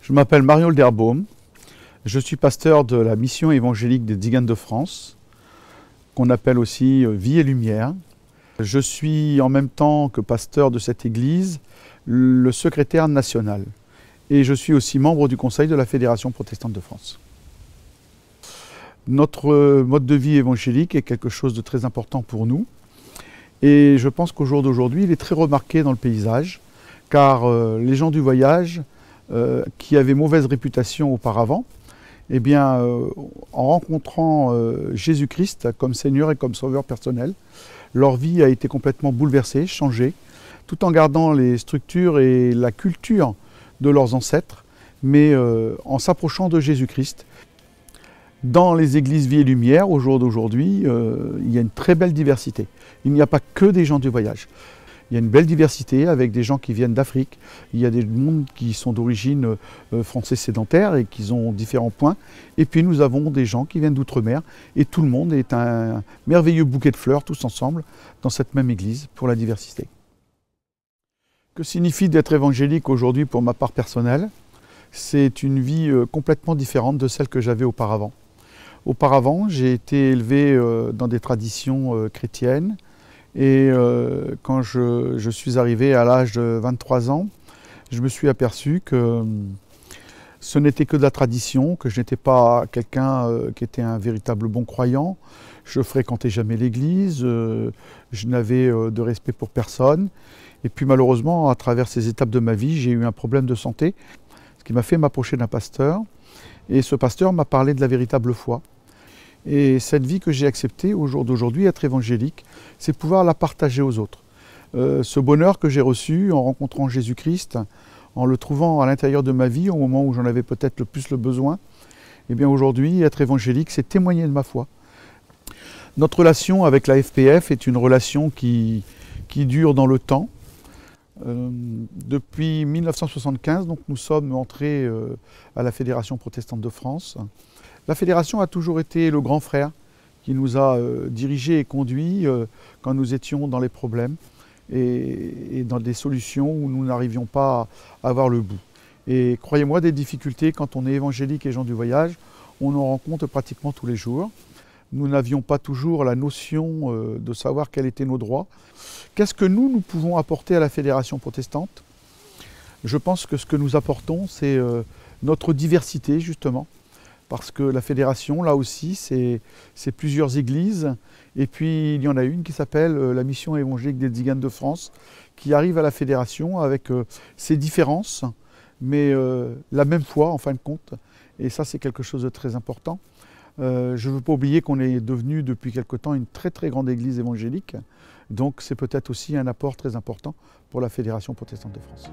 Je m'appelle Mario Lderboom, je suis pasteur de la mission évangélique des Tziganes de France, qu'on appelle aussi Vie et Lumière. Je suis en même temps que pasteur de cette église, le secrétaire national. Et je suis aussi membre du conseil de la Fédération protestante de France. Notre mode de vie évangélique est quelque chose de très important pour nous. Et je pense qu'au jour d'aujourd'hui, il est très remarqué dans le paysage, car les gens du voyage, qui avaient mauvaise réputation auparavant, eh bien, en rencontrant Jésus-Christ comme Seigneur et comme Sauveur personnel, leur vie a été complètement bouleversée, changée, tout en gardant les structures et la culture de leurs ancêtres, mais en s'approchant de Jésus-Christ. Dans les églises Vie et Lumière, au jour d'aujourd'hui, il y a une très belle diversité. Il n'y a pas que des gens du voyage. Il y a une belle diversité avec des gens qui viennent d'Afrique. Il y a des mondes qui sont d'origine français sédentaire et qui ont différents points. Et puis nous avons des gens qui viennent d'outre-mer. Et tout le monde est un merveilleux bouquet de fleurs, tous ensemble, dans cette même église, pour la diversité. Que signifie d'être évangélique aujourd'hui pour ma part personnelle? C'est une vie complètement différente de celle que j'avais auparavant. Auparavant, j'ai été élevé dans des traditions chrétiennes. Et quand je suis arrivé à l'âge de 23 ans, je me suis aperçu que ce n'était que de la tradition, que je n'étais pas quelqu'un qui était un véritable bon croyant. Je ne fréquentais jamais l'église, je n'avais de respect pour personne. Et puis malheureusement, à travers ces étapes de ma vie, j'ai eu un problème de santé, ce qui m'a fait m'approcher d'un pasteur. Et ce pasteur m'a parlé de la véritable foi. Et cette vie que j'ai acceptée au jour d'aujourd'hui, être évangélique, c'est pouvoir la partager aux autres. Ce bonheur que j'ai reçu en rencontrant Jésus-Christ, en le trouvant à l'intérieur de ma vie, au moment où j'en avais peut-être le plus le besoin, eh bien aujourd'hui, être évangélique, c'est témoigner de ma foi. Notre relation avec la FPF est une relation qui dure dans le temps. Depuis 1975, donc, nous sommes entrés à la Fédération protestante de France. La Fédération a toujours été le grand frère qui nous a dirigés et conduits quand nous étions dans les problèmes et dans des solutions où nous n'arrivions pas à avoir le bout. Et croyez-moi, des difficultés, quand on est évangélique et gens du voyage, on en rencontre pratiquement tous les jours. Nous n'avions pas toujours la notion de savoir quels étaient nos droits. Qu'est-ce que nous pouvons apporter à la Fédération protestante? Je pense que ce que nous apportons, c'est notre diversité, justement. Parce que la fédération, là aussi, c'est plusieurs églises. Et puis, il y en a une qui s'appelle la mission évangélique des Tziganes de France, qui arrive à la fédération avec ses différences, mais la même foi, en fin de compte. Et ça, c'est quelque chose de très important. Je ne veux pas oublier qu'on est devenu, depuis quelque temps, une très très grande église évangélique. Donc, c'est peut-être aussi un apport très important pour la Fédération protestante de France.